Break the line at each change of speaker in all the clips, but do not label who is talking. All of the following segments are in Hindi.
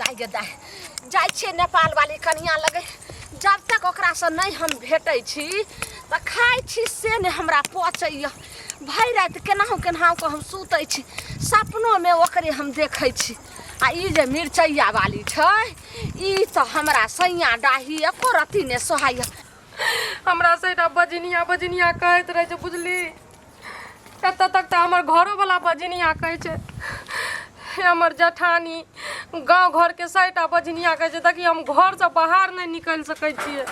दाइ गे दाइ जाइ छियै नेपाल वाली कनिया लगे जब तक ओकरा से नहीं हम भेटै छी त खाइ छी से ने हमरा पचैया भरि राति केनाहु केनाहु को हम सुतै छी सपनो में ओकरे हम देखै छी आ ई जे मिर्चैया वाली छै ई त हमरा सैया डाही एको रति ने सोहाय
हमरा से बजनिया कहैत रहे छै बुझली कत तक त हमर घरो वाला बजनिया कहै छै हमर जठानी गांव घर के साइटा बजनिया कहै छै ताकि हम घर से बाहर नहीं निकल सकै छियै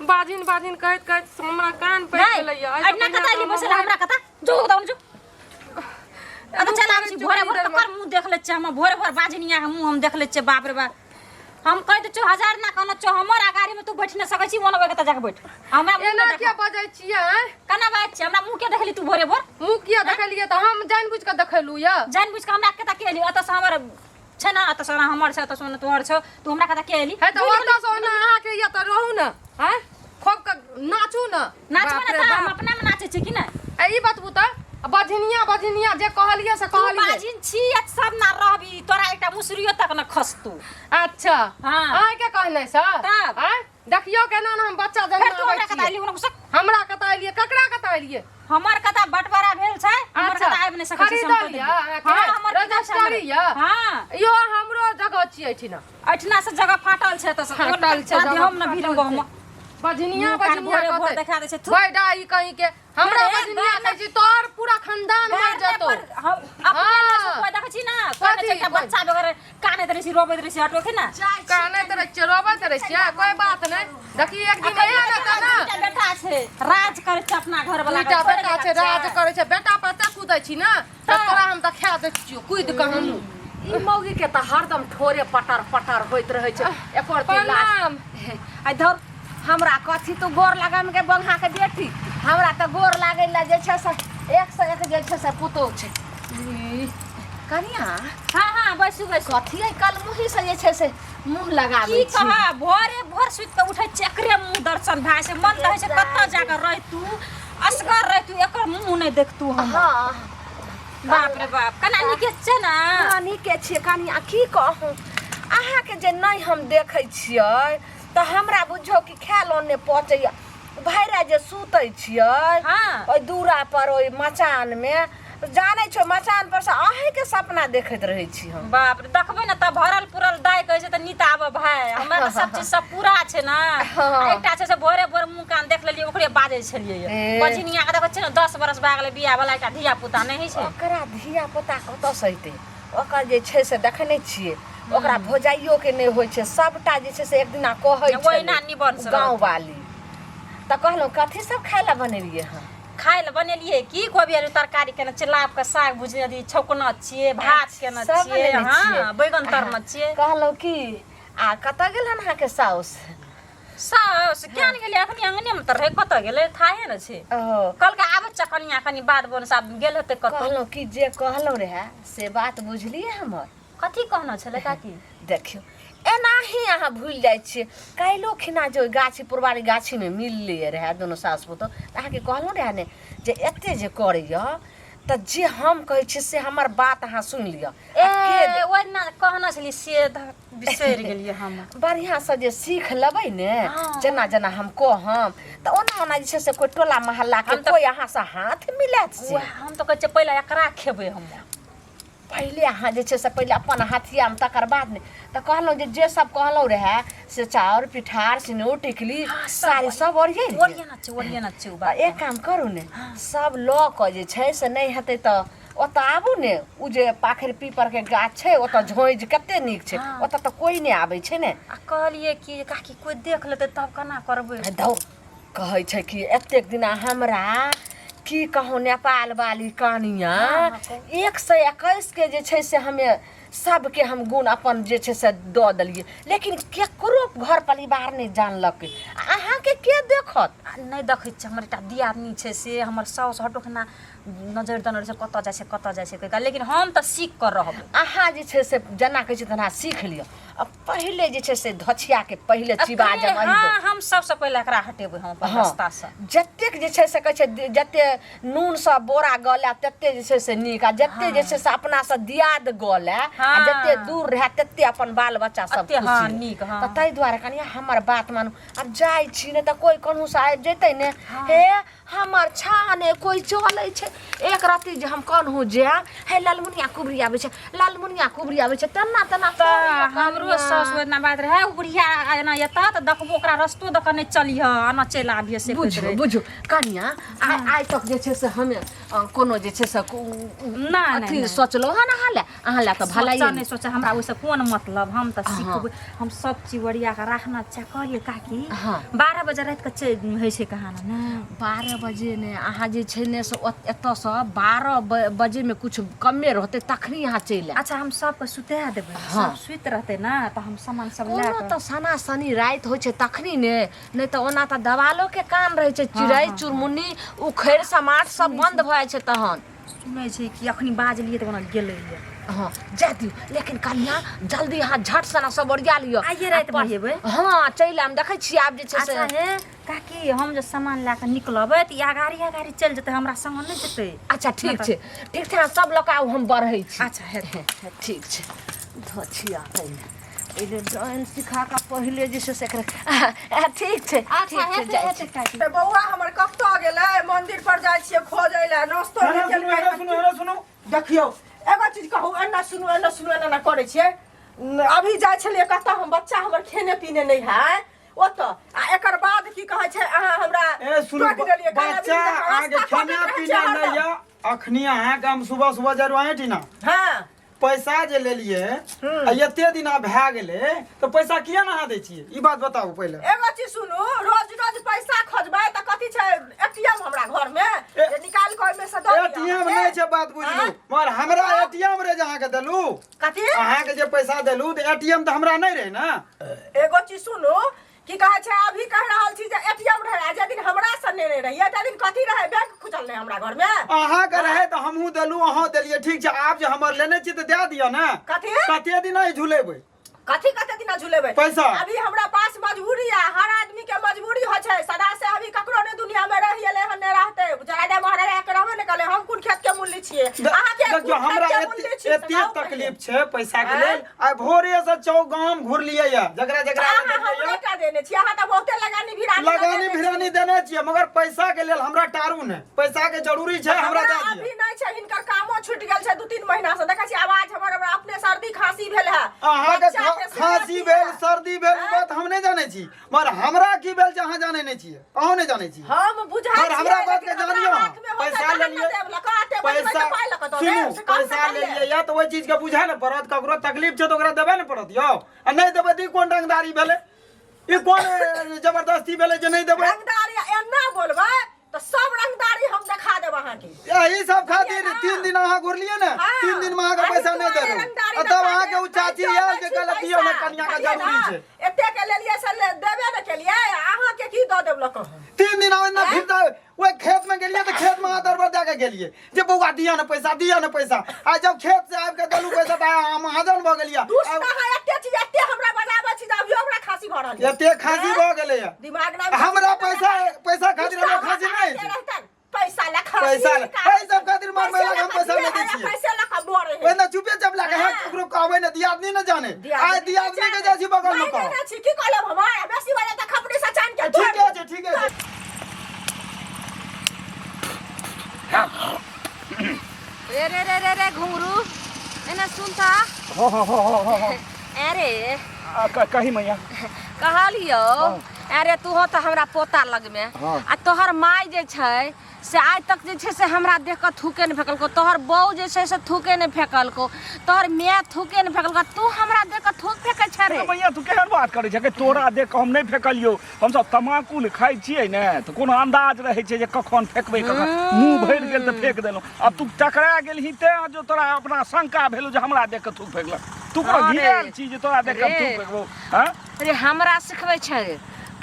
बाजिन कहैत हमरा कान पड़ि गेलैया
अइना कता एली बसला हमरा कता जो दाउन जो अब चल आब छी भोरे भोर तकर मुंह देख ले छ हम भोरे भोर बाजनिया के मुंह हम देख ले छ बाप रे बाप हम कह दे छ हजार ना कहना छ हमर गाड़ी में तू बैठ न सकै छी मोनबे कता जाके बैठ हमरा
एना के बजै छियै
कना बात छ हमरा मुंह के देखली तू भोरे भोर
मुंह किया देखलियै त हम जानबुझ के देखलू या
जानबुझ के हमरा कता के एली अत से हमर छ ना अत से हमर छ अत से तोहर छ तू हमरा कता के एली
है त ओत से ओना अहा के या त रहू न हैं खूब के नाचू न
नाचबे ना हम अपना में नाचे छी कि ना
ई बतबू त बजनिया जे कहलिए से कहलिए
तू बाजिन छी एक सब ना रहबी तोरा एकटा मुसरियो तक न खसतू
अच्छा
हां
आय के कहनै छ हैं देखियो केना हम बच्चा जन्म
हमरा कता एली
हमरा कता एलिए ककरा कता एलिए
हमर कता बटवारा भेल छै हमर कता आइब नै सकै छी
हां हमर रजिस्ट्री या
हां
यो हमरो जगह छियै एठिना
एठिना से जगह फाटल छै त
फाटल छै
हम न भिरंगो हम
बजनिया
भोर देखा दे छै तू
बैडा ई कहीं के हमरा बजनिया कहै छी तोर पूरा खानदान मर जतो
हम अपने से कोइ देखै छी ना कोइ छै बच्चा वगैरह काने दरे छी रोबे दरे छी हटो के ना
काने दरे छी रोबे दरे छी कोई बात नै देखी एक दिन एना त ना
बेटा छै राज करे छै अपना घर वाला
बेटा छै राज करे छै बेटा पर त कुदै छी ना त तोरा हम देखा दै छियो कुद के हम
ई मौगी के त हरदम ठोरे पटर होइत रहै छै एकर
प्रणाम
आई धर हमरा कथी तो गोर लगाम के बंघा के बेटी हमरा त गोर लागै ला जे छै से 101 जे छै से पुतो छै कनिया
हां बैसू
कथी है कल मुही से जे छै से मुंह लगाबै
की कहा भोरे भोर सुत के उठै चक्रे मुंह दर्शन भाई से मन रहै छै कत्ता जाकर रह तू असगर रह तू एकर मुंह नै देख तू हम
हां
बाप रे बाप कना निके छै ना
नानी के छियै कनिया की कहूं अहाँ के जे नै हम देखै छियै त हमरा बुझो कि खायल ओने पचैया भैरा जे सुतै छियै ओइ दूरा पर ओइ मचान में जानै छौ मचान पर से अहे के सपना देखैत रहै छी हम
बाप रे देखबै न त भरल पुरल दाय कहै छै त नीत आबे भाई हमरा त सब चीज सब पूरा छै ना एकटा छै से भोरे भोर मुंह कान देख लेलिए ओकरे बाजै छलिए बजनिया के देखै छै न 10 बरस भए गेलै बियाह वाला एकटा धिया पुता नै है छै
ओकरा धिया पुता कत सहिते ओकर जे छै से देखै नै छियै ओकरा भोजाइयो के नै होय छै सबटा जे छै से एक दिना कहै छै
ओइना निबन से
गांव वाली त कहलौ कथि सब खाइला बनेलिए हम
खाइ ल बनेलिए की कोबी आलू तरकारी केना चिलाप के साग भुजिया दी छौकना छिए भात केना छिए हां बैगन तरना छिए
कहलौ की आ कत गेल हन अहाँ के साउस
केन गेलै अखनी अंगने में त रहे कत गेलै थाहे न छै कल के आबै चकनिया कनी बाद बोन साहब गेल हेतै कत
कहलौ की जे कहलौ रहे से बात बुझलिए हमर
कथी कहना छले काकी
देखियो एनाही अहाँ भूल जाइ छियै काइलो खिना जो गाछी पुरबारी गाछी में मिलले रहे दोनों सास पुतो अहाँ के कहलौ रहे ने जे एते जे करैया त जे हम कहै छी से हमर बात अहाँ सुन लिया
ए ओइना कहना छली से बिसरि गेलिए हम
बढ़िया से जे सीख लेबै ने जना जना हम कहम त ओना जे छै से कोई टोला मोहल्ला के कोई अहाँ से हाथ मिलात से
हम त कहै छै पहिले एकरा खेबै हम
पहले अहाँ जे छै से पहले अपन हाथिया में तकर बाद ने त कहलौ जे सब कहलौ रहे से चाउर पिठार सिनूर टिकली सारी सब ओरिया
न छै
एक काम करू ने सब ल क जे छै से नै हेतै त ओत आबू ने उ जे पाखर पीपर के गाछ छै ओत झोइज कते नीक छै ओत त कोई नै आबै छै ने
आ कहलिए कि काकी कोई देख लेतै तब केना करबै
धौ कहै छै कि एतेक दिना हमरा की कहूँ नेपाल वाली कनिया 121 के जे छै से हमें सबके हम गुण अपन जे छै से द देलिए लेकिन केकरो घर परिवार नै जानलक अहाँ के देखत
नै देखै छै हमर एकटा दियादनी छै से हमर साउस हटोखना नजर दनर से कत जाय छै कहिका लेकिन हम त सीख कर रहब
अहाँ जे छै से जेना कहै छै तेना सीख लिअ अब पहिले जे छै से धछिया के पहिले चिबा जब
हां हम सबसे पहिले एकरा हटेबै हम अपन रास्ता से
जतेक जे छै से कहै छै जते नून से बोरा गले तते जे छै से नीक आ जते जे छै से अपना से दियाद गले आ जते दूर रहे तते अपन बाल बच्चा सब खुशी
हां नीक हां
त तै दुआरे कनिया हमर बात मानू अब जाय छी ने त कोई कहूं से आबि जैतै ने हे हमर छाने कोई चलै छै एक राती जे हम कहूं जे हे लालमुनिया कुबरी आबै छै तना
हमरो सास ओतना बात रहे बुढ़िया एना एता त देखबो ओकरा रस्तो दक नै चलिह आना चल आबिए से
बुझू कनिया आइ तक जे छै से हमे कोनो जे छै से
नहीं
सोचलो हन अहाँ ले त भलाई
नहीं सोचा हमरा ओइसे कोन मतलब हम त सीखबै हम सब चिवड़िया का राखना चाहिए काकी 12 बजे रात के होइ छै कहाना ने
12 बजे ने अहाँ जे छै ने से एतऽ से 12 बजे में कुछ कमे रहते तखनी यहाँ चलि
अच्छा हम सबके सुता देबै सब सुत रहते ना त हम सामान सब ले
के त सना सनी रात होइ छै तखनी ने नै त ओना त दवालो के काम रहै छै चिड़ै चुरमुन्नी उखैर समाट सब बंद भ जाइ छै तहन
सुनै छै कि अखनी बाजलिए त ओना गेलै
हाँ जा दियो लेकिन कन्या जल्दी यहाँ झट सना सब ओरिया लियो
आइए रात में हेबै
हाँ चल आम देखै छी आब जे छै से
अच्छा हे काकी हम जे सामान ला के निकलबै त गाड़ी चल जेतै हमरा संग नै जेतै
अच्छा ठीक छै सब लोग आउ हम बढ़ै छी
अच्छा हे
ठीक छै धछिया कइले इले डांस सिखा का पहिले जे से एकरा ठीक छै
अच्छा हेते काकी
बौआ हमर कत्तो गेलै मंदिर पर जाय छियै खोजै ला नास्तो
सुनो देखियो
एगो चीज कहू एना सुनू एना करै छियै अभी जाय छलियै कत्ता हम बच्चा हमर खेने पीने नै है ओत आ एकर बाद की कहै छै अहाँ हमरा
बच्चा आगे खाना पीना नै या अखनी अहाँ के हम सुबह जरवाए टीना
हां
पैसा जे लेलिए आ एते दिन भए गेले तो पैसा किया ना दै छियै ई बात बताऊ पहिले
एगो चीज सुनू रोज पैसा खोजबै त कथि छै एटीएम हमरा घर में जे निकाल के ओइ में से दो
एटीएम नै छै बात बुझलू मगर हमरा एटीएम रे जहां के देलू
कथि
अहाँ के जे पैसा देलू त एटीएम त हमरा नै रहे ना
एगो चीज सुनू की कहै छै अभी कह रहल छी जे एटीएम रहे जे दिन हमरा से नै रहिए त दिन कथि रहे बैंक खुजल नै हमरा घर में
अहाँ के रहे त हमहू देलू अहाँ देलिए ठीक छै आब जे हमर लेने छी त दे दियो ना कते दिन आई झुलेबै
कथि दिन झुलेबै
पैसा
अभी हमरा पास मजबूरी है हर आदमी के मजबूरी हो छै सदा से अभी ककरो ने दुनिया में रहिए हन नै रहते जरादे महाराज के रहबे नै कले हम कोन खेत के मूल्य छियै अहाँ के
देखियो हमरा एते तकलीफ छै पैसा के लेल आ भोरे से चौगाम घुरलिए या जकरा
हमरा देने छी अहाँ त बहुते लगानी
भिरानी देने छियै मगर पैसा के लेल हमरा टारू नै पैसा के जरूरी छै हमरा दे दियौ
अभी नै छै हिनकर कामो छूट गेल छै 2-3 महीना से देखै छी आवाज हमर अपने सर्दी खांसी भेल है
अहाँ के खांसी भेल सर्दी भेल बात हम नै जानै छी मगर हमरा की भेल छै अहाँ जानै नै छियै अहाँ नै जानै छी
हम बुझाइ छी
हमरा बात के जानियो पैसा लेलिए पैसा लेलिए या तो ओइ चीज के बुझा न पड़त ककरो तकलीफ छै तो ओकरा देबे न पड़त यो आ नै देबे ती कोन रंगदारी भेले ई कोन जबरदस्ती भेले जे नै देबे
रंगदारी एना बोलबै तो सब रंगदारी हम दिखा देब अहाँ के
यही सब खातिर 3 दिन अहाँ घुरलिए ना 3 दिन में अहाँ के पैसा नै देलू तब अहाँ के उ चाची आयल जे गलती हो ना कन्या का जरूरी छै
एते के लेलिए से देबे न केलिए अहाँ के की द देब लक
3 दिन आना फिर वो खेत में गेलिए तो खेत में दरबार जाके गेलिए जे बौआ दिया ना पैसा आ जब खेत से आब के देलू पैसा त हम हाजन भ गेलिए
एते हमरा बनाबै छी अभी हमरा खांसी भ रहल
एते खांसी भ गेलै
दिमाग ना
हमरा पैसा खातिर हमरा खांसी नै
पैसा ला
सब खातिर मार मेला हम पैसा नै दै छियै
पैसा ला का बोरे
ओइ न चुपे चप लागे है ककरो कहबै न दियादनी न जाने आ दियादनी के जाछि बगल में कह
छी की कहले हमरा बेसी वाला त खपड़ी से चान के
ठीक है
रे घुंगरू एना सुनता
हो
अरे
कही मैया
कहलियो अरे तू हो त हमरा पोता लग में आ तोहर माय जे छै से आज तक जे छै से हमरा देख के थूके न फेकल को तोहर बहू जे छै से थूके न फेकल को तोहर माय थूके न फेकल को तू हमरा देख के थूक फेकै छ रे
मैया तू केहन बात करै छ के तोरा देख के हम नै फेकलियो हम सब तमाकुल खाइ छियै ने त कोनो अंदाज रहै छै जे कखन फेकबै कखन मुंह भरि गेल त फेक देलौ अब तू टकरा गेलही ते जो तोरा अपना शंका भेलौ जे हमरा देख के थूक फेकलक तू को घियाल छी जे तोरा देख के थूक फेकबो हां
अरे हमरा सिखबै छै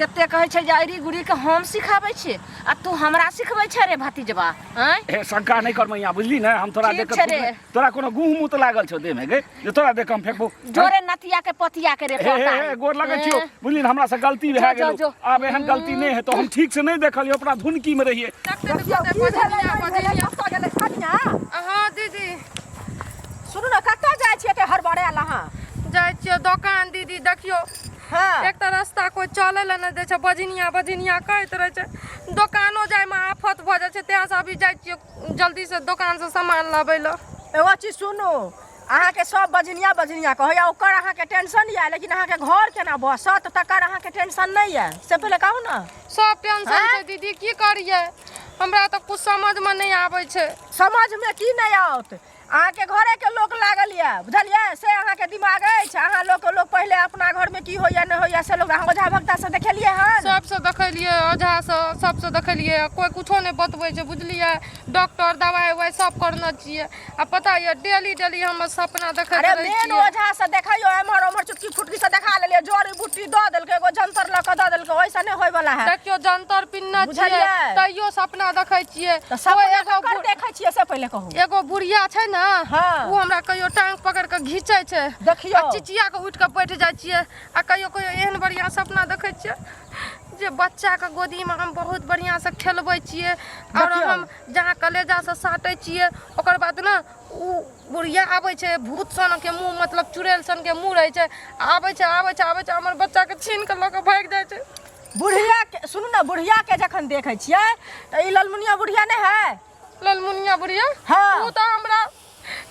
कते कहै छै जे अरी गुड़ी के हम सिखाबै छियै आ तू हमरा सिखबै छै रे भतीजबा हैं
ए शंका नहीं कर मैया बुझली ना हम तोरा
ठीक
देख
छै रे।
तोरा कोनो गुह मुत लागल छौ देह में गे जे तोरा देख हम फेकबो
जोरे नतिया के पतिया के रे पता
ए गोर लगै छियो बुझली ना हमरा से गलती भए
जो,
गेल
जो।
आब एहन गलती नहीं है तो हम ठीक से नहीं देखलियो अपना धुनकी में रहिए
हाँ दीदी
सुनू ने कतऽ जाइ छियै के हड़बड़े अहाँ
जाइ छियै दोकान दीदी देखियो
हाँ
एक तऽ रास्ता कोई चले ला नहीं दै छै बजनिया कहैत रहे छै दोकानो जाय में आफत भऽ जाइ छै तें से अभी जाइ छियै जल्दी से दोकान से सामान लाबै ला
एगो चीज सुनू अहाँके सब बजनिया कहैया ओकर अहाँके टेंशन यऽ लेकिन अहाँके घर केना बसत तकर अहाँके टेंशन नहीं है से पहले कहू ना
सब टेंशन छै दीदी की करिए हमरा तो कुछ समझ में नहीं आबै छै
समझ में की नहीं आउत अहाँके घरे के लोक लागल यऽ बुझलियै से अहाँके दिमाग अछि अहाँ लोग पहले अपना घर में की होइया नहीं होइया से लोग अहाँ ओझा भक्ता से देखेलियै हन
सबसे देखलिए ओझा से सबसे देखलिए कोई कुछो नहीं बतबै छै बुझलिए डॉक्टर दवाई उवाई सब करना चाहिए आ पता ये डेली हम सपना देखैत
अरे
रहै
मेन
छियै
ओझा से देखियो एम्हर ओम्हर चुटकी फुटकी से देखा लेलियै जड़ी बूटी दऽ देलकै एगो जंतर लऽ कऽ दऽ देलकै ओइसा नहीं होय वाला है
देखियो जंतर पिन्ना छियै
बुझलियै?
तैयो सपना देखै छियै
तऽ सब
कोई एगो
कर देखै छियै से पहले कहू
एगो बुढ़िया छै ना
हाँ।
वो हमरा कहियो टांग पकड़ के घींचे छै
देखियो।
आ चिचिया के उठ के बैठ जाइ छियै आ कहियो एहन बढ़िया सपना देखै छियै जे बच्चा के गोदी में हम बहुत बढ़िया से खेलबै छियै और
देखियो।
हम जहाँ कलेजा से साटै छियै ओकर बाद ना उ बुढ़िया आबै छै भूत सन के मुंह मतलब चुड़ैल सन के मुंह रहै छै आबै छै हमर बच्चा के छीन के लऽ के भागि जाइ छै
बुढ़िया के सुनू ना बुढ़िया के जखन देखै छियै तऽ ई ललमुनिया बुढ़िया नहीं है
ललमुनिया बुढ़िया
हाँ।
उ तऽ हमरा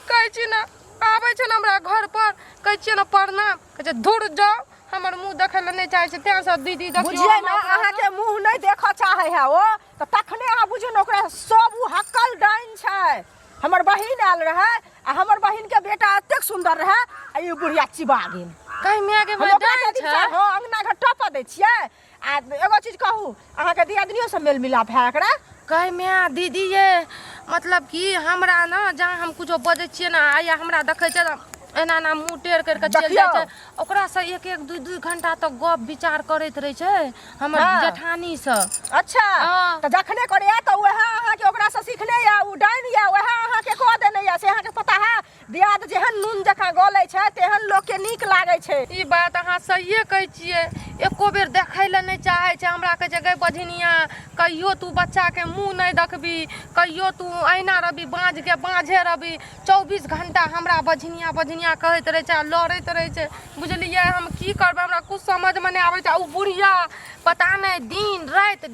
कहै छी ना आबै छै ना हमरा घर पर कहै छियै ना प्रणाम कहै छै दूर जाओ हमर मुंह देखै लए नहीं चाहै छै तें से दीदी देखियो
बुझियै ना अहाँके मुंह नहीं देखऽ चाहे है ओ तऽ तखने अहाँ बुझियौ ना ओकरा सब उ हक्कल डाइन छै हमर बहिन आयल रहे आ हमर बहिन के बेटा एतेक सुंदर रहे आ ई बुढ़िया चिबा गेल
कहीं में आगे
हम
बढ़
ओकरा के दिन से हाँ अंगना घर टपा दै छियै आ एगो चीज कहू अहाँके दियादनियो से मेल मिलाप है एकरा
कहीं में दीदी ये मतलब कि हमरा ना जहाँ हम कुछो बजै छियै ना या हमरा देखै छै ना एना ना मुंह टेढ़ करके चलि जाइ छै ओकरा से एक दू घंटा तक गप विचार करैत रहे छै हमर
हाँ।
जेठानी से
अच्छा
हाँ।
तऽ जखने करे तऽ वएह अहाँके ओकरा से सीखने या उ डाइन या वएह अहाँके कह देने या से अहाँके पता है दियाद जेहन नून जकाँ गलै छै तेहन लोग के नीक लागे छै
ई बात अहाँ सहिए कहै छियै एको बेर देखै लए नहीं चाहै छै हमरा कहै छै गै बझनिया कहियो तू बच्चा के मुंह नहीं देखबी कहियो तू अहिना रहबी बाँझे रहबी 24 घंटा हमरा बझनिया कहैत रहे छै लड़ैत रहे छै बुझलियै हम की करबै हमरा कुछ समझ में नहीं आबै छै उ बुढ़िया पता नहीं दिन राति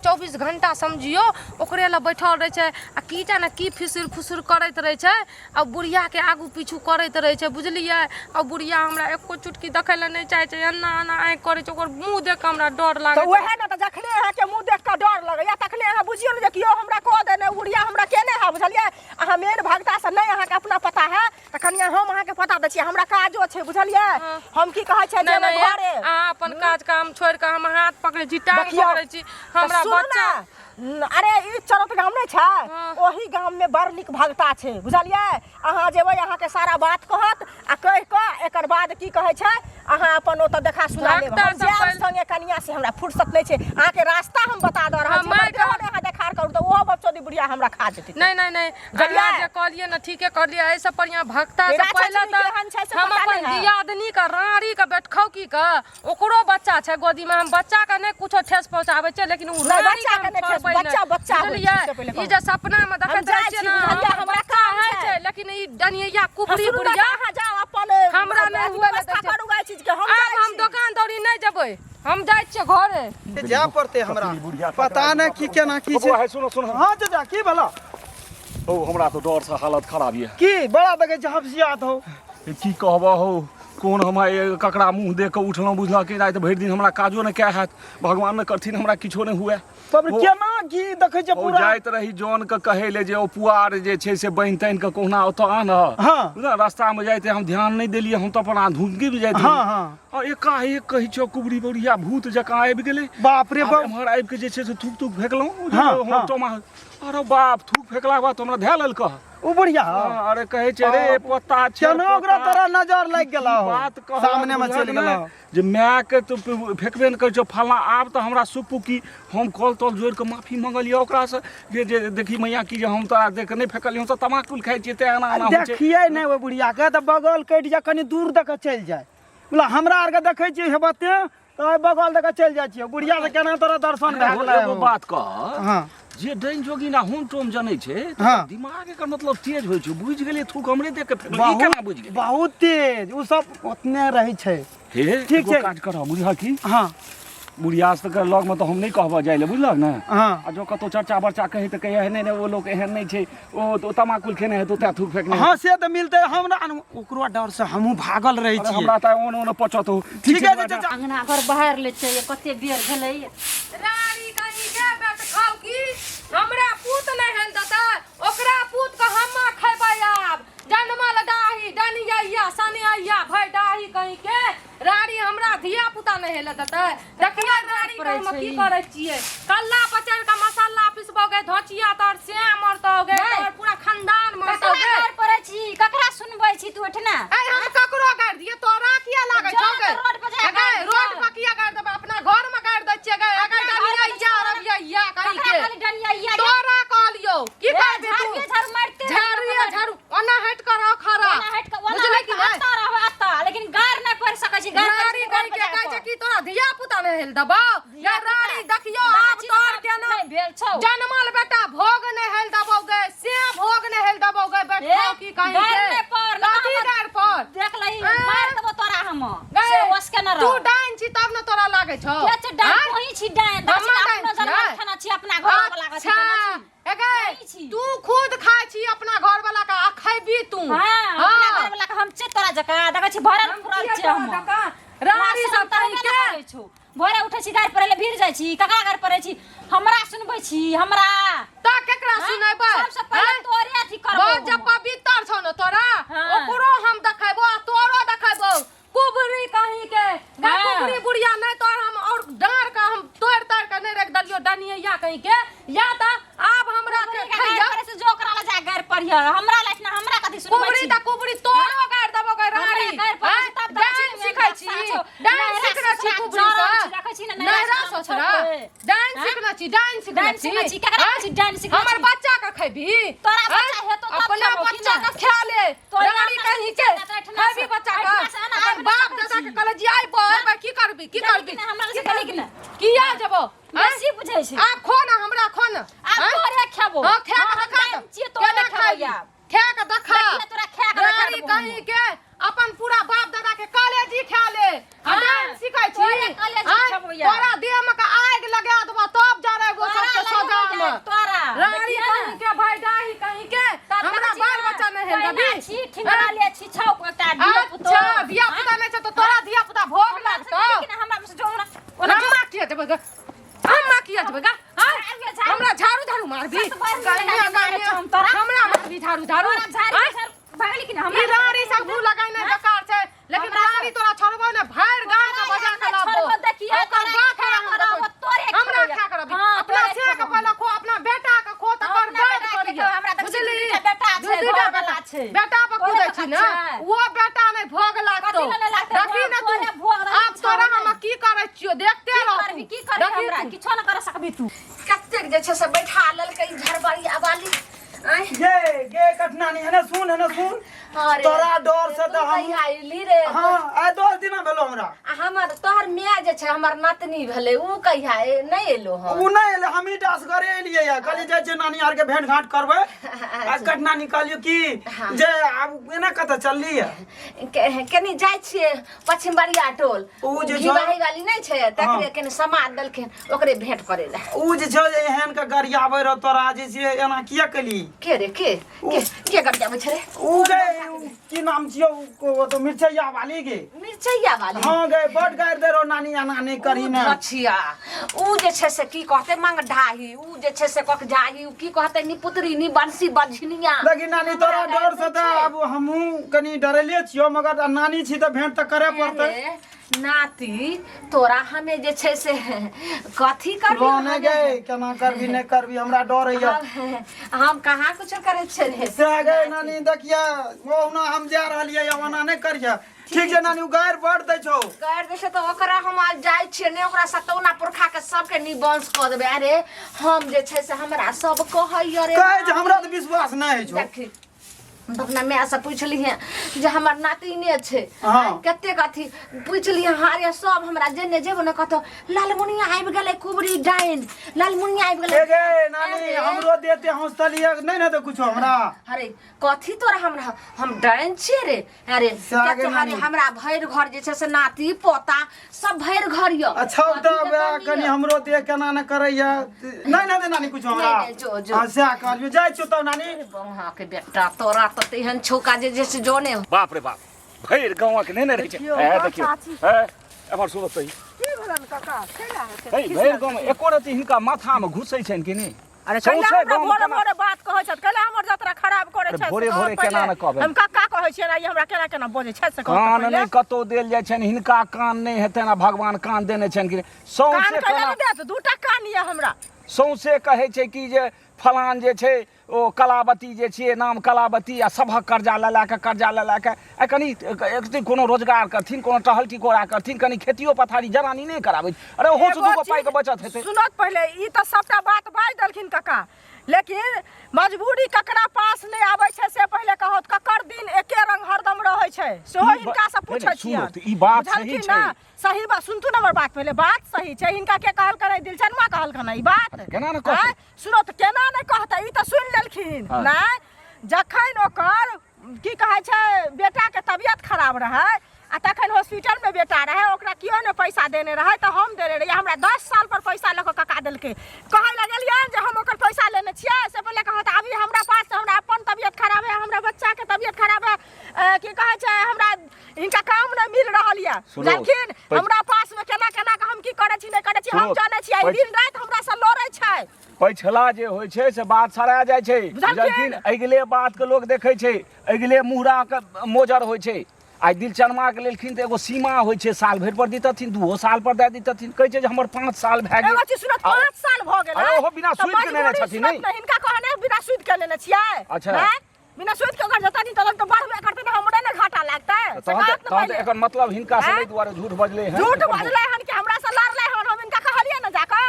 24 घंटा समझियो ओकरे लए बैठल रहे छै आ की जाने की फुसुर करैत रहे छै आ बुढ़िया के आगू पीछू करैत रहे छै बुझलियै आ बुढ़िया हमरा एको चुटकी देखै लए नहीं चाहै छै एना आँखि करै छै ओकर मुंह देख के हमरा डर
तऽ
लागै
वएह ना तऽ जखने अहाँके मुंह देख कऽ डर लगैया तखने अहाँ बुझियौ ने जे कियो हमरा कह देने बुढ़िया हमरा केने है बुझलियै अहाँ मेन भगता से नहीं अहाँके अपना पता है तऽ कनिया हम अहाँके पता दै छियै हमरा काजो छै बुझलियै हम की कहै छै जे
नहीं
घरे
अहाँ अपन काज काम छोड़ के हम हाथ पकड़े छी टांग
देखियौ,
पकड़े छी हमरा
तऽ सुनू
बच्चा
ना, अरे ई चरत गाम नहीं छै ओही गाम में बड़ नीक भगता छै बुझलियै अहाँ जेबै अहाँके सारा बात कहत आ कहि कऽ एकर बाद की कहै छै अहाँ अपन ओतऽ देखा सुना लेब
भगता
हम
सब
जायब
पहले-
संगे कनिया से हमरा फुर्सत नहीं छै अहाँके रास्ता हम बता दऽ रहल छी
हमार
हमर देहो ने अहाँ देखार करू तऽ ओहो बच्चोदी बुढ़िया हमरा खा जेतै
नहीं
बुझलियै?
अहाँ जे कहलिए ना ठीके कहलिए ऐसे बढ़िया भक्ता से
तेरा
पहले
छछनी केहन छै से
हम
पता
अपन
नहीं है।
दियादनी के रानी के बैठखौकी के ओकरो बच्चा छै गोदी में हम बच्चा के नहीं कुछो ठेस पहुंचाबै छै लेकिन उ
नहीं,
रानी
बच्चा के नहीं ठेस, बच्चा होइ छै, से पहिले
बुझलियै ई
कहू।
जे सपना में देखैत
हम जाइ
रहै छियै
छी,
ना
बुझलियै,
हमर
हमरा
बच्चा
काम
होइ
छै।
छै लेकिन ई डनिया कुबरी
सुनू ना,
बुढ़िया
अहाँ जाओ अपन
हमरा नहीं हुए
व्यवस्था
लगै छै
करू एहि चीज के हम
आब
जाइ
हम
छी।
दुकान दौड़ी नहीं जेबै हम जाइ छियै घरे
जाय पड़ते हमरा पता नहीं की केना की छै
है सुनो सुनो
हाँ चाचा की भला
ओ हमरा तो डर से हालत खराब ये
की बड़ा देखे छै हफसियात हो
की कहबो हो कोन हम ककरा मुंह देख कऽ उठलहुँ बुझलहुँ कि राति भरि दिन हमरा काजो नहि कए हैत भगवान ने करथिन हमरा किछो नहि हुए
तब
वो-
केना की देखे छै
ओ
पूरा
जाइत रही जौन के कहे ले जे ओ पुआर जे छै से बान्हि तान्हि कऽ कहुना ओतऽ आन
हाँ।
रास्ता में जाते हम ध्यान नहीं देलिए हम तो अपन धुंकी में जाते
हाँ हाँ
और एकाएक कही छो कुबरी बुढ़िया भूत जकाँ आबि गेलै
बाप रे
आब
बाप
एम्हर आबि के जे छै से थूक फेकलहुँ
हाँ, हाँ।
अरे बाप थूक फेकला के बाद तो हमरा धै लेलकऽ
उ बुढ़िया
हाँ, अरे कहे छे रे पोता छे
केना ओकरा तोरा नजर लाग गेला हो
बात कह
सामने में चल गेला
जे माय के तो फेकबे न कर छो फलना आब तो हमरा सुपू की हम कॉल तोल जोड़ के माफी मांगलिए ओकरा से जे देखी मैया की जे हम तोरा देख नहीं फेकलिए हम सब तमाकुल खाइ छिए ते एना एना होइ छै
देखिए नहीं वो बुढ़िया के तो बगल कट जा कनी दूर तक चल जाए बोला हमरा आर के देखे छिए हेबते तो बगल तक चल जाय छिए बुढ़िया से केना तोरा दर्शन भए गेलै
एगो बात कह
हां
जे डाइन जोगिना होम टोम जनै छै
हाँ।
दिमाग एकर मतलब तेज होइ छै बुझ गेलिए थूक हमरे देख के ई केना बुझ गेलिए
बहुत तेज उ सब ओतने रहै छै
हे
ठीक छै।
काज कर बुझा की
हां
बुढ़िया से लग में तो हम नहीं कहबा जाय ले बुझलक ना
हां
आ जो कतो चर्चा बर्चा कहे तो कहे नहीं वो लोग एहन नहीं छै ओ तो तमाकुल खेने है तो ता थूक फेंकने
हां से तो मिलते हमरा ओकरो डर से हमहू भागल रहै
अरे
छिए
हमरा त ओन ओन पचत हो
ठीक है चाचा
अंगना घर बाहर ले छै कते बेर भेलै
रानी कहीं के बैठ खाओ की हमरा पूत नहीं हेल दता ओकरा पूत का हम्मा खैबा आब जन्मल डाही डनिया सनिया भई डाही कहीं के रानी हमरा धिया पुता नहीं हेल दता देखिया रानी का हम की करे छिए कल्ला पचर का मसाला पिसबोगे धोचिया तोर से मरतोगे तोर पूरा खानदान मरतोगे
घर पर छी ककरा सुनबै छी तू एठना
ए हम ककरो गाड़ दिए तोरा किया लागे
जा
छौगे
रोड पर जा
अगे रोड पर किया गाड़ देबे अपना घर में गाड़ दै छिए अगे डनिया रबिया कहीं के
खाली डनिया
तोरा कहलियो की करबे
झाड़ू
तू
झाड़ू मारते
झाड़ू ओना हट कर खरा
हट के वाला
बुझले कि नहीं?
आता रहो आता लेकिन गार नहीं पड़ सकै छी गार
रानी कहि के कहै छै कि तोरा धिया पुता नहीं हेल दबा या रानी देखियो आब तोर के ना
नहीं भेल छौ
जन्मल बेटा भोग नहीं हेल दबोगे से भोग नहीं हेल दबोगे बेटा की कहीं
गार
के
नहीं पर
कथी गार पर
देख लही
ए?
मार देबो तोरा हम
गए।
से होश के न
तू
रह
डाइन छी तब न तोरा लागे छौ
के छ डाय
हैं?
कोही छी डाय
हम्मा
अपना
डाइन
जन्म
छियै?
खाना छी अपना घर वाला के
अच्छा एगे
नहीं छी।
तू खुद खाइ छी अपना घर वाला का आ खैबी तू
हां अपना घर वाला के हम छै तोरा जका देखै छी भरल फुरल छै हम
रानी सब कहीं के
भोरे उठै छी गाड़ पर ले भीड़ जाइ छी ककरा घर पर छी हमरा सुनबै छी हमरा
ता केकरा सुनेबै
सबसे पहिले तोरे अथी करबो
बहुत जब पवित्र छौ न तोरा
हाँ।
ओकरो हम देखैबो आ तोरो देखैबो कुबरी कहीं के गा
हाँ।
कुबरी बुढ़िया नहीं तोर हम और डार का हम तोड़ तार के नहीं रख दलियो डनिया कहीं के या त आब हमरा के खैया
करे से जो ओकरा ले जा गाड़ पर हमरा लाइफ ना हमरा कथी सुनबै
कुबरी
छी
त कुबरी तोरो गाड़ देबो गे रानी
गाड़ पर तब
डांस सिखै छी डांस सिखना छी कुबरी से
देखै छी ना
नहरा सोचरा डांस सिखना छी डांस
डांस
सिखना
छी ककरा छी डांस सिखना
हमर बच्चा का खैबी
तोरा बच्चा है तो तब
अपना
खैबो कि
बच्चा
ना?
का खा ले
तोरा
रानी
अपना
कहीं
बच्चा
के
का तो ऐठना
खैबी
से-
बच्चा का
ऐठना से ना,
अपन
ऐठना
बाप
से
दादा के
छी।
कहले जी आई पर की करबी की करबी
लेकिन हमरा से कहली कि ना?
किया जबो
बेसी बुझै छी
आप खो ना हमरा खो ना
आ तोरे खेबो
हां खा के
हम
देखा
छिए तोरे
खाई
खेबो
खा के देखा
देखिए तोरा खा के देखा
रानी
देबो
कहीं के अपन पूरा बाप दादा के कॉलेजी खा ले
हाँ,
डांस सिखाई छी
तोरे कॉलेजी
हाँ,
खेबो या।
तोरा देह में का आग लगा देबो तब जाने गो सबके सजा में
तोरा
रानी कहीं के भाई डाही कहीं के हमरा बाल बच्चा नहीं है दबी
छी ठिंगरा ले छी छौ एकटा दियो पुतो
अच्छा दिया पुता नहीं छ तो तोरा दिया पुता भोग लगतो
हमरा से जो ना
हमरा किया जब हमरा किया जब हमरा झाड़ू झाड़ू मार दी हमरा मारी झाड़ू झाड़ू
भागली कि ना
ई रानी सब भू लगाई नहीं बेकार छै लेकिन रानी तोरा छोड़बो ने भैर गांव का बजा के लाबो ओकर बात हमरा
तोरे
हमरा क्या करबी अपना से के पहले खो अपना बेटा के खो त कर बात करियो बुझली
बेटा छै घर वाला छै
बेटा पर कूदै छी ना वो बेटा नहीं भोग लागतो देखी ना तू अब तोरा हम की करे छियो देखते रह
की करे हमरा किछो न कर सकबी तू
कतेक जे छै से बैठा लेलकै झरबड़ी आबाली आय
गे कठनानी है ना सुन
अरे
तोरा डर से तो हम
कहिया अइली रे
हां आ 10 दिन भेलो हमरा
आ हमर तोहर माय जे छै हमर नतनी भेलै उ कहिया नहीं एलो हम
उ नहीं एले हम इटा से घरे एलिए या कहली जाय छै नानी आर के भेंट घाट करबै आ कठनानी कहलियो की जे आब एना कत चलली है
कनी जाइ छिए पश्चिम बड़िया टोल
उ जे
घिबाही वाली नहीं छै तकरे कनी समाद देलखिन ओकरे भेंट करे ला
उ जे छै जे एहन के गरियाबै र तोरा जे छै एना किया कली
के रे के गरियाबै छै रे
उ गे की नाम छियो ओ तो मिर्चैया वाली गे
मिर्चैया वाली
हाँ गए बट गाड़ दे रो नानी आ नानी करी ना
छिया उ जे छै से की कहते मंग ढाही उ जे छै से कक जाही उ की कहते नी पुत्री नी बंसी बझनिया
देखी नानी तोरा डर से त अब हमहू कनी डरले छियो मगर नानी छी त भेंट त करे पड़ते
नाती तोरा हमें जे छै से कथी करबी
रोने गए केना करबी नहीं करबी हमरा डर है
हम कहाँ कुछ करे छे रे
से गए नानी देखिया ओना हम जा रहलिए ओना नहीं करिया ठीक है नानी गायर बढ़ दे छो
गायर दे तो ओकरा हम आज जाय छिए ने ओकरा सतौना पुरखा के सबके निवंश क देबे अरे हम जे छै से हमरा सब कहै रे
कहे जे हमरा त विश्वास नहीं है छो
देखी अपना मैं से पूछली है जे हमर नातिने छे
हाँ।
कते कथी पूछली हारे सब हमरा जेने जेबो न कतो लालमुनिया आबि गेलै कुबरी डाइन लालमुनिया आबि गेलै
गे नानी हमरो देते हौसलिया नहीं ना तो कुछ हमरा
अरे कथी तोरा हमरा हम डाइन छिए रे अरे
सागे
कते
नानी।
हमरा भैर घर जे छै से नाती पोता सब भैर घर यो
अच्छा त कनी हमरो दे केना न करैया नहीं ना दे नानी कुछ हमरा
नहीं, जो।
हां से कहलियो जाय छु त नानी
वहां के बेटा तोरा त तेहन छौका जे जैसे जोने
बाप रे बाप भैर गाँव के नहीं रहे है देखियो है एमर सुनो सही
की भेलन काका केला
है भैर गाँव में एको रति हिनका माथा में घुसै छन कि नहीं
अरे
सौंसे
कैला
गाँव में
भोरे
केना-
भोरे बात कहै छत कैला हमर यात्रा खराब करे
अरे
छै
भोरे भोरे केना न कहबै?
हम काका कहै छियै ना ई हमरा केना केना बजै छै से
कान नहीं कतो देल जाय छन हिनका कान नहीं हेतै ना भगवान कान देने छन कि
कान
सौंसे
कैला
केना
न देत दूटा कान ये हमरा
सौंसे कहै छै कि जे फलान जे छै ओ कलावती जे छियै नाम कलावती आ सभक कर्जा लए के आ कनी एक कोनो रोजगार करथिन कोनो टहल टिकोरा करथिन कनी खेतियो पथारी जनानी नहीं कराबै अरे ओहो से दूगो पाई के बचत हेतै
सुनत पहले ई त सबटा बात बाज देलखिन काका लेकिन मजबूरी ककरा पास नहीं आबै छै से पहले कहत ककर दिन एके रंग हरदम रहै छै सेहो
ई
हिनका से पूछै
सुनो
छियै
तऽ ई बात सही
बुझलखिन
छै।
ना? सही बात सुनतु न हमर बात पहले बात सही छै हिनका के कहल करे दिलचनमा कहल खना ई बात
केना न कहतै?
आँय? सुनो त केना नहीं कहतै ई त सुन लेलखिन
हाँ।
नहीं जखन ओकर की कहै छै बेटा के तबियत खराब रहै आ तखन हॉस्पिटल में बेटा रहे ओकरा कियो ने पैसा देने रहे तो हम देने रहिए हमरा 10 साल पर पैसा लऽ कऽ कका देलकै कहै लगलियै जे हम ओकर पैसा लेने छियै से पहिले कहत अभी हमरा पास हमरा अपन तबियत खराब है हमरा बच्चा के तबियत खराब है की कहै छै हमरा इनका काम नहीं मिल रहल है
सुनो,
लेकिन हमरा पास में केना केना के हम की करे छी नहीं करे छी हम
सुनो,
जाने छी आई दिन रात हमरा से लड़ै छै
पैछला जे होइ छै से बात सरा जाइ छै
बुझलखिन?
लेकिन अगिले बात के लोग देखै छै अगिले मुहरा के मोजर होइ छै आई दिलचनमा के लेलखिन त एगो सीमा होइ छै साल भरि पर दितथिन 2 साल पर दे दितथिन कहै छै जे हमर 5 साल भए गेल
एगो चीज सुनत 5 साल भ गेल
अरे ओहो बिना सुइत के लेने छथिन नहीं
हिनका कहने बिना सुइत के लेने छियै
अच्छा।
हैं? बिना सुइत के अगर जता दिन तक तो बढ़बे करते न हमरे ने घाटा लागतै से
तहन
कहत न
त
पहिले।
एकर मतलब हिनका से
हैं?
नहीं दुआरे झूठ बजले हैं
झूठ बजले हन कि हमरा से लड़ले हन हम इनका कहलिए न जाके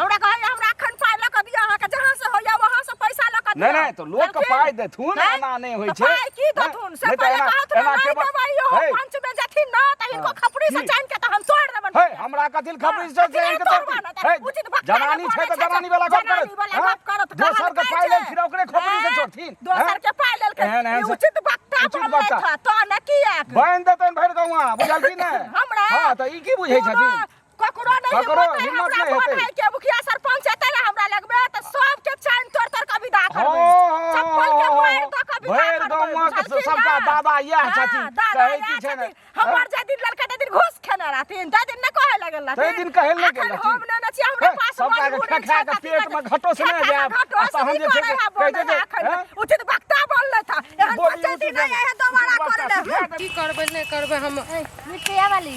हमरा कहै हमरा अखन पाइ ल क दिया अहाँ के जहां से होया वहां से पैसा ल क दिया
नहीं नहीं तो लोग के पाई देथुन
हैं?
एना नहीं होइ
तो
छै
पाइ की देथुन से
नहीं तो
पहिले
एना-
कहत
एना
नहीं
केवल-
देबै हो
हे,
पंच में जथिन न त हिनको
हाँ।
खपड़ी से
की?
चाइन के त हम तोड़ देबन
हे हमरा कथिल खबरी से जे इनके तो जनानी छै त जनानी वाला गप करत दोसर के पाई लेल फिर ओकरे खबरी से छोड़थिन
दोसर के पाइ लेल के
एहन- एहन
ई
से-
उचित वक्ता
उचित
बोलले
वक्ता।
था तो न किया
बहन देतन भरि गौवा बुझल की ने
हमरा
हां त ई की बुझै छथिन
ककरो नहीं
ककरो
हिम्मत है
हिम्मत
हमरा
नहीं
फोन
हेतै।
है के मुखिया सरपंच हेतै ना हमरा लगबे त सबके चाइन तोड़ तोड़ के विदा करबै
हाँ,
चप्पल के मार द के विदा
भरि
करबै
गौवा के
बुझलखिन
सबका
ना?
दादा इएह
हाँ,
छथिन
दादा
कहै
इएह
की छै ने
छथिन। हमर जे दिन लड़का ते दिन घूस खेने रहथिन ते दिन न कहै लगल रहथिन
तै दिन कहै नहि गेल
अखन
रहथिन।
हम ने छी हमरा
हे,
पास
सबका के
मजबूरी
खा
छै
के
त
पेट में घटो से नहीं जायब
घटो से
हम जे छै
नहीं
कहै
बोलै
छै
अखन
हैं?
उचित वक्ता बोलले था एहन
बोली
पंचायती
उचित
नहीं है दोबारा करे ले
की करबै नहीं करबै हम
मिठिया वाली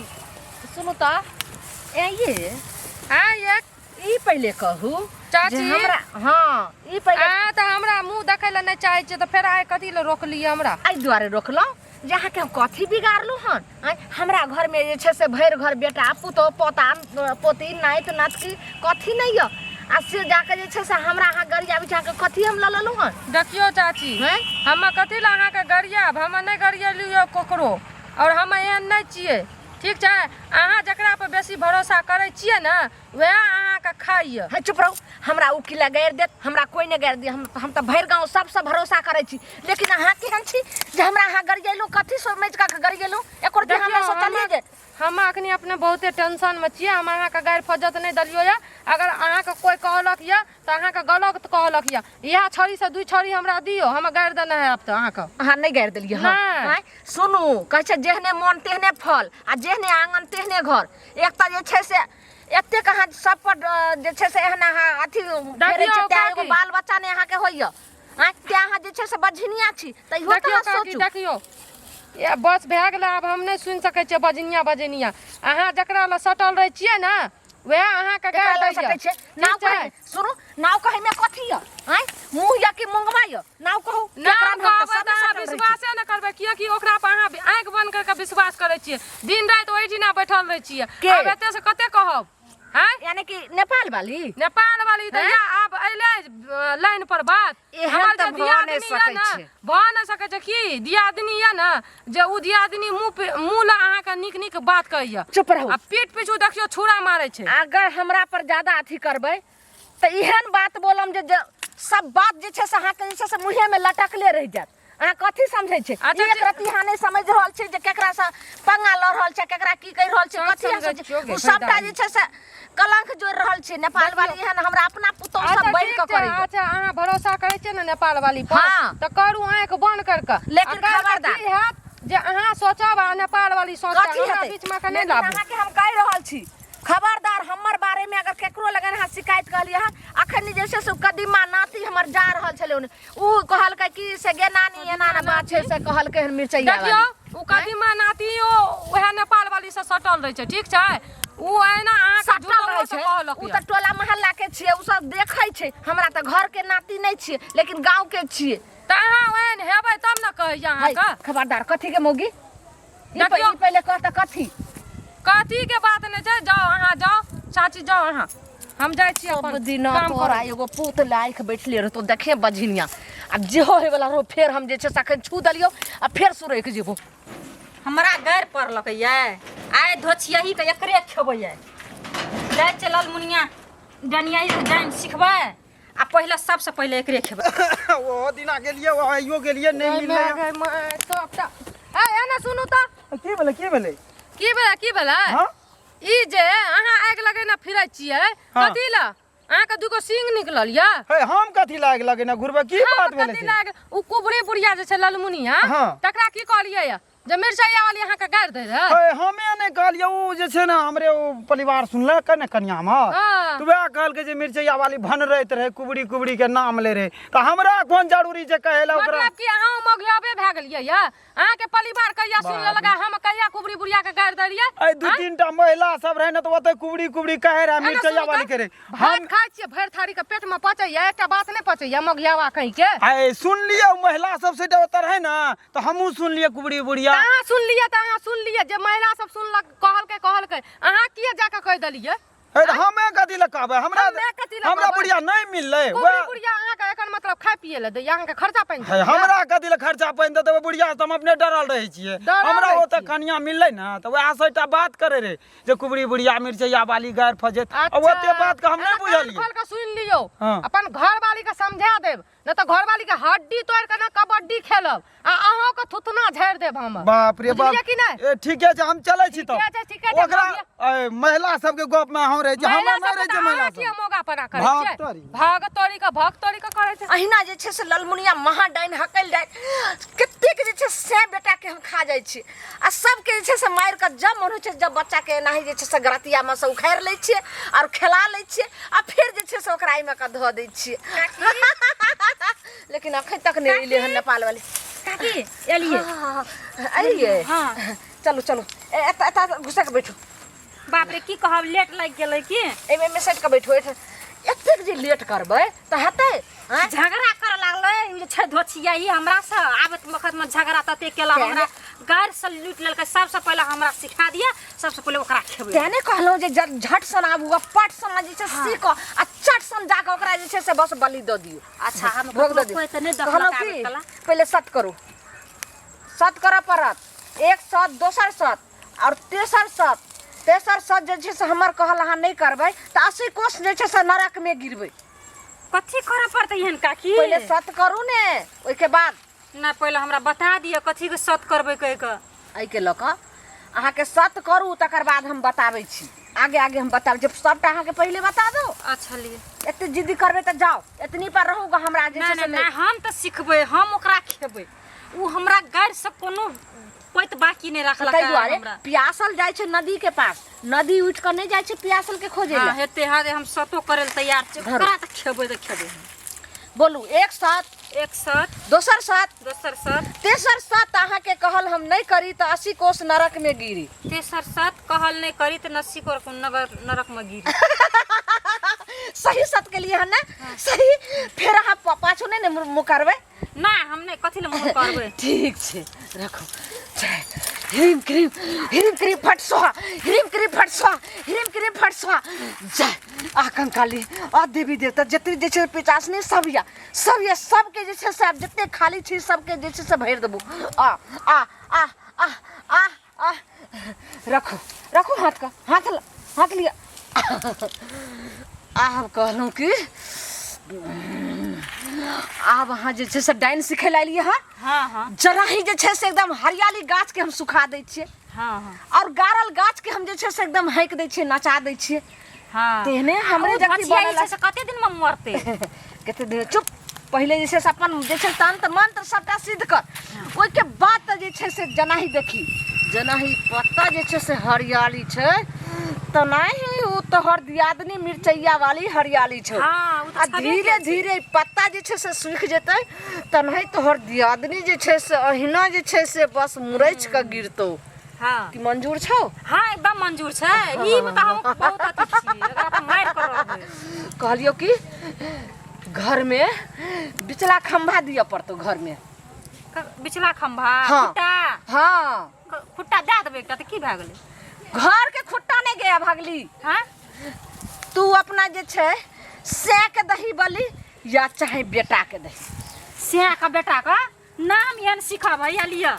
सुनो तो ये
हाँ ये
ई पहले कहू
चाची।
जे हमरा हाँ ई पहले
आ त हमरा मुंह देखै ल नहीं चाहै छै त फेर आइ कथी ल रोकलिए हमरा
आई द्वारे रोकलो जहाँ के हम कथी बिगाड़लू हन आँय, हमरा घर में जे छै से भरि घर बेटा पुतो पोता पोती नाइत नातकी कथी नहीं य आ से जाके जे छै से हमरा अहाँ गरिया बिछा के कथी हम ल लेलू हन
देखियो चाची
हैं?
हम कथी ल अहाँ के गरियाब हम नहीं गरियलियो ककरो और हम एहन नहीं छियै ठीक छै अहाँ जकरा पर बेसी भरोसा करै छियै ने वएह अहाँ के खाइए
है चुप रहो हमरा उ किला गारि देत हमरा कोई नहीं गारि दे हम तो भरि गाँव सबसे भरोसा करै छी लेकिन अहाँ केहन छी जे हमरा अहाँ गरियलू कथी समझ के गरियलू एकर जे हमरा सोचलिए जे
हम अखनी अपने बहुते टेंशन में छियै। हम अहाँके गारि फजत नहीं दलियो या। अगर अहाँके कोई कहलक या तो अहाँके गलत कहलक या। इएह छड़ी से 2 छड़ी हमरा दियो, हम गारि देना है अब तो अहाँके।
अहाँ नहीं गारि देलियै हँ
नहीं।
आँय, सुनू कहै छै जेहने मन तेहने फल आ जेहने आंगन तेहने घर। एक तऽ जे छै से एतेक अहाँ सब पर जे छै से एहन अहाँ अथी फेरै छै तैं एगो बाल बच्चा नहि अहाँके होइए। आँय तैं अहाँ जे छै से बझनिया छी तऽ इहो
देखियो
तऽ
काकी
सोचू।
देखियो ये बस भए गेलै। अब हम नहीं सुनि सकै छियै बजनिया बजनिया। अहाँ जकरा लए सटल रहै छियै ने वएह अहाँके गारि दै
सकै छै नाव कहै सुनू नाव कहै में कथी य आँय मुंह या कि मुंगवा य नाव कहू
नाम कहबै तऽ अहाँ विश्वासे न करबै किएकि ओकरा पर अहाँ आँखि बंद करके विश्वास करै छियै। दिन राति ओहिठिना बैठल रहै छियै।
के?
आब एते से कते कहब हैं?
यानी कि नेपाल वाली
नेपाल वाली तऽ या आब अइले लाइन पर बात।
एहन
हमर
तऽ
जे
भऽ नहि
दियादनी
सकै
यऽ ने
छै।
भऽ नहि सकै छै कि दियादनी यऽ ने जे उ दियादनी मुँह लए अहाँके नीक नीक बात कहैया।
चुप रहू।
आ पीठ पीछू देखियो छुरा मारै छै।
अगर हमरा पर ज्यादा अथी करबै तऽ एहन बात बोलम जे सब बात जे छै से अहाँके जे छै से मुँहे में लटकले रहि जायत। अहाँ कथी समझै छै
अच्छा,
एक रत्ती अहाँ नहीं समझ रहल छै जे केकरा से पंगा लऽ रहल छै केकरा की कहि रहल छै
सब
कथी अहाँ
समझै
सोचै-
छियै,
उ सबटा जे छै से कलंक जोड़ि रहल छै। नेपाल वाली एहन हमरा अपना पुतौह सब बढ़ि
ठीक
के
छै,
करैया।
अच्छा अहाँ भरोसा करै छियै ने नेपाल वाली पर
हाँ।
तऽ करू आँखि बंद करके।
लेकिन
अगर
खबरदार।
की हैत जे अहाँ सोचब आ नेपाल वाली सोचब
कथी
हमरा
हेतै
बीच में के नहीं
लेकिन
लाबू।
अहाँके हम कहि रहल छी खबरदार हमर बारे में अगर केकरो लगन अहाँ शिकायत कहलियै हँ अखन जे छै से कदीमा नाती हमर जा रहल छलै ओने उ कहलकै कि से गे नानी एना ना बात छै से कहलकै हन मिरचैया
देखियो
वाली।
उ कदीमा नातियो वएह नेपाल वाली से सटल रहै छै ठीक छै। उ एना अहाँके
सटल
झूठो
रहै
से
छै
कहलक
उ
यऽ।
तऽ टोला मोहल्ला के छियै उ सब देखै छै हमरा तऽ घर के नाती नहीं छियै लेकिन गांव के छियै।
तऽ अहाँ ओहन हेबै तब ने कहैया
है,
अहाँके।
खबरदार कथी के मौगी
देखियौ।
ई पहिले कहता कथी
कथी के बात नहीं छै। जाओ अहाँ जाओ चाची जाओ अहाँ हम जाइ छी
सब
अपन
दिन
काम
तोरा
करब।
एगो पुत लाइक बैठले रहतो देखे बझिनिया आ जे होय वाला रहो फेर हम जे छै से अखन छू दलियो आ फेर सुरैक जेबो।
हमरा गारि पड़लक ये आइ धोछियही के एकरे खेबै ये जाइ चलल मुनिया डनियाई से जाइन सिखबै आ पहिले सबसे पहिले एकरे खेबै।
ओ दिना गेलिए ओ आइयो गेलिए नहीं मिलले।
सबटा ए एना सुनू तऽ
की भेलै की भेलै?
की भेलै
हां
ई जे अहाँ आगि लगेने फिरै छियै
हाँ।
कथी लए अहाँके दूगो सींग निकलल यऽ।
हे हम कथी लाग लगे ना घुरबे की बात भेलै
कथी
से?
लाग उ कुबरी बुढ़िया जे छै ललमुनिया
हाँ।
तकरा की कहलियै यऽ जे मिरचाइया वाली अहाँके गारि दै रहै।
हे हमे नहीं कहलिए उ जे छै ना हमरे उ परिवार सुनलक ने कन्या हमर
हाँ।
तो वह कहलकै जे मिर्चैया वाली भन रहत रहे कुबड़ी कुबड़ी के नाम ले रहे तो हमरा कौन जरूरी छै कहेला ओकरा?
मतलब कि अहाँ मगियाबे भए गेलियै यऽ अहाँके परिवार कहिया सुन लेलक हम कहिया कुबरी बुढ़िया के गारि दै रहियै।
आई 2-3 महिला सब रहे ना तो ओते कुबड़ी कुबड़ी कहे रहे मिर्चैया वाली करे।
हम खाइ छियै भरि थारी के पेट में पचैया एकटा बात नहीं पचैया मगियावा कहीं के।
आए सुन लिया महिला सब से उतर है ना तो हमहू सुन लिए कुबड़ी बुढ़िया।
अहाँ सुन लिए जे महिला सब सुनलक कहलकै अहाँ किया जाके कह देलियै।
हमें कथी लए कहबै हमरा
हमे कथी लए
हमरा
कहबै?
बुढ़िया नहीं मिलले
कुबरी बुढ़िया अहाँके एकर मतलब खाय पिए ले दै अहाँके खर्चा पानि दै।
हमरा कथी लए खर्चा पानि देतै बुढ़िया से हम अपने डरल रहे छियै।
डरल
हमरा
रहै
ओतऽ
छियै।
कनिया मिलले ना तो वएह से एकटा बात करे रे जे कुबड़ी बुढ़िया मिर्चैया वाली गायर फजेत अब ओते बात के हम नहीं बुझलियै।
खोल के सुन लियो
हाँ।
अपन घर वाली के समझा देब न तो घर वाली के हड्डी तोड़ के ना कबड्डी खेलब आ अहाँ के थुथना झाड़ देब हम।
बाप रे बाप
बुझलियै कि नहीं?
ए ठीके छै हम चलै छी तो
ठीके छै,
ओकरा
भागिया।
महिला सबके गप में हम रहे छी हमरा नहीं रहे छै महिला सब।
मौका पना करे
भाग
छै
तोरी।
भाग तोरी का करे छै।
अहिना जे छै से ललमुनिया महाडाइन हकल जाय कतेक जे छै से बेटा के हम खा जाइ छी आ सबके जे छै से मारि के जब मन होइ छै जब बच्चा के एनाही जे छै से गरतिया में से उखाड़ लै छियै और खिला लै छियै आ फिर जे छै से ओकरा एहिमे के धऽ दै छियै। लेकिन अखन तक नहीं एलियै हन नेपाल वाली।
काकी एलिए
अइए
हाँ।
चलो चलो एता घुसा के बैठो
बाप रे की कहब लेट लागि गेलै की
एमे में सट के बैठो एतेक जे लेट करबै तऽ हेतै आँय?
झगड़ा कर लागलै ई जे छै धोछियाही हमरा से आबत वक्त में झगड़ा तते केला
तेने-
हमरा गारि से लूट लेलकै सबसे पहिले हमरा सिखा दिया सबसे पहिले ओकरा खेबै।
तेने कहलहुँ जे झट सन आबू आ पट सन जे छै सीख आ चट सन जाके ओकरा जे छै से बस बलि दऽ दियौ।
अच्छा हम
भोग दऽ
कोई त नहीं
दियौ कहलहुँ
देखलक
कि
आबत कला
पहिले सत करू सत करऽ पड़त एक सत दोसर सत और तेसर सत जे छै से हमर कहल अहाँ नहीं करबै तऽ 80 कोस जे छै से नरक में गिरबै।
कथी करे पड़तै हन काकी
पहिले सत करू ने ओहिके बाद
ना पहिले हमरा बता दिय कथी के सत करबै कह के
एहिके लऽ कऽ अहाँके सत करू तकर बाद हम बताबै छी आगे आगे हम बताब जब सबटा अहाँके पहिले बता दो।
अच्छा लिए
एते जिद्दी करबै तऽ जाओ एतनी पर रहूगा हमरा जे छै से
नहीं हम तो सिखबै हम ओकरा खेबै उ हमरा गैर से कोनो कोई बाकी नहीं रखला
ताहि दुआरे प्यासल जाइ छै नदी के पास नदी उठ के नहीं जाइ छै प्यासल के खोजे
हां
ले
हेते हादे हम सतो करे ल तैयार छी ओकरा त खेबै त खेबै
बोलू एक साथ दोसर साथ तेसर साथ अहाँके कहल हम नहीं करी तो 80 कोस नरक में गिरी।
तेसर साथ कहल नहीं करी तो 80 कोस नरक में गिरी।
सही सत के लिए है ना सही फिर अहाँ पाछू नहीं मुँह करबै
ना हम नहीं कथि ले मुँह करबै
ठीक छे रखो हिरिम क्रीम फट स्वाहा हिरिम क्रीम फट स्वाहा हिरिम क्रीम फट स्वाहा जय आ कंकाली आ देवी देवता जते जे छै पिचासनी सब या सबके जे छै से आब जते खाली छी सबके जे छै से भरि देबो आ आ आ आ आ आ रखो हाथ लिया आब कहलहुँ कि आब अहाँ जे छै से डाइन सिखे लालिए
हां
जरा ही जे छै से एकदम हरियाली गाछ के हम सुखा दै छियै और गारल गाछ के हम जे छै से एकदम हैक दै छियै नचा दै छियै तेहने हमरे जगती बनल
से कते दिन में मरते
कते दिन चुप पहले जे छै से अपन जे छै तंत्र मंत्र सबटा सिद्ध कर ओइ के बाद त जे छै से जनाही देखी जनाही पत्ता जे छै से हरियाली छै तो नहीं वो तो हर दियादनी मिर्चैया वाली हरियाली छो आ धीरे धीरे पत्ता जे छै से सूख जेतै तो नहीं तो हर दियादनी जे छै से अहिना जे छै से बस मुरैच के गिरतो।
हां
कि मंजूर छौ?
हां एकदम मंजूर छै ई बता हम बहुत अति छी एकरा पर मार कर रहबै
कहलियो कि घर में बिचला खंभा दिया पड़तो घर में
बिचला खंभा खुट्टा खुट्टा दे देबै एकटा त की भ गेलै
घर के खुट्टा नहीं गया भागली
हां
तू अपना जे छै से के दही बली या चाहे बेटा के दही
से का बेटा का नाम एहन सिखा भैया लिया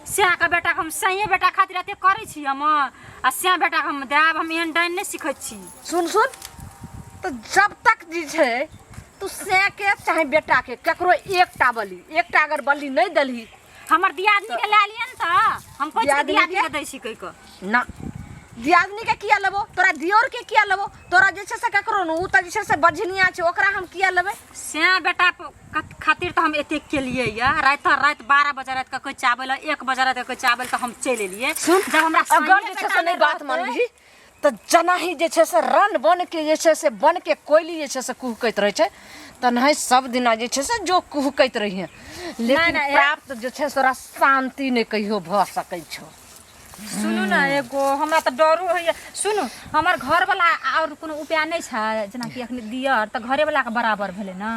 से का बेटा हम सही बेटा खातिर एते करै छी हम आ से बेटा हम देब हम एहन डाइन नहीं सिखै छी।
सुन तो जब तक जे छै तू से के चाहे बेटा के ककरो एकटा बली एकटा अगर बली नहीं दलही
हमर दियादनी के ले लियन त हम कोइ दियादनी के दै छी कहि क
ना दियादनी के किया लेबो तोरा दियोर के किया लेबो तोरा जे छै से ककरो न उ त जे छै से बझनिया छै ओकरा हम किया लेबै
से बेटा खातिर त हम एते के लिए या रात 12 बजे रात के कोई चावल 1 बजे रात के कोई चावल त हम चले लिए जब हमरा
अगर जे छै से नहीं बात मानबी त जनाही जे छै से रन बन के जे छै से बन के कोयली जे छै से कुहकैत रहे छै त नहीं सब दिना जे छै से जो कुहकैत रहिए लेकिन प्राप्त जे छै से तोरा शांति नहीं कहियो भ सकै छौ।
सुनू ना एगो हमरा त डरो होइए सुनू हमर घर वाला और कोनो उपाय नहीं छै जेना कि अखनी दियर त घरे वाला के बराबर भेले ना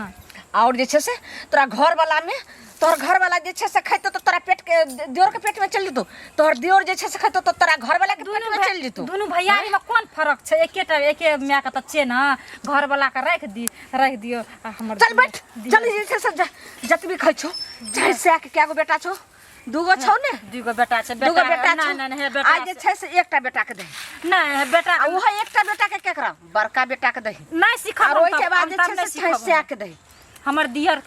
और जे छै से तोरा घर वाला में तोहर घर वाला जे छै से खैतो तो तोरा पेट के दियोर के पेट में चल जेतो तोहर दियोर जे छै से खैतो तो तोरा घर वाला के पेट में चल जेतो
दोनों भैयारी में कोन फर्क छै एके माय के त छै ना घर वाला के रख दियो हमर
चल बैठ जल्दी जे छै से जतबी खै छौ चाहे से के केगो बेटा छौ दूगो छौ ने
दूगो बेटा छै
दूगो बेटा
नहीं हे बेटा
आज जे छै से एकटा बेटा के दही
नहीं बेटा
ओहो एकटा बेटा के केकरा बड़का बेटा के दही
नहीं सिखा
और ओइ के बाद जे छै से से के दही
हमर दियर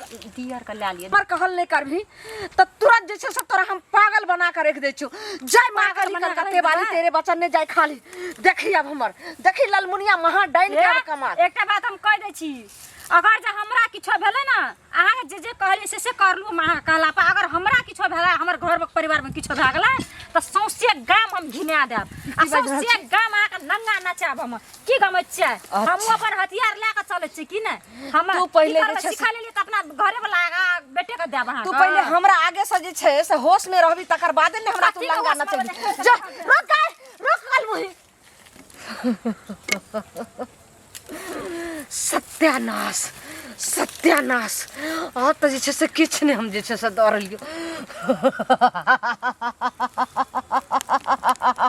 का ले लिए
पर कहल नहीं करभी तो तुरंत जे छै से तोरा हम पागल बना के रख दे छु जय मां काली कलकत्ते वाली तेरे बचन ने जाय खाली देखी अब हमर देखी ललमुनिया महा डाइन के कमाल
एकटा बात हम कह दे छी अगर जे हमरा किछो भेले ना अहाँ जे कहली से करलू मां कहला पर अगर हमरा किछो भेला हमर घर परिवार में किछो भ गेला त सौसे गाम हम घिना देब आ सौसे गाम आ के नंगा नचाब हम की गमै छै हम अपन हथियार ले के चलै छी कि नहीं हम
तू पहले जे छै
सिखा लेली त अपना घरे वाला बेटे के देब अहाँ
तू पहले हमरा आगे से जे छै से होश में रहबी तकर बाद ने हमरा तू लंगा नचबी जा रोक अलमुही सत्यानाश आ त जे छै से किछ ने हम जे छै से डरलियो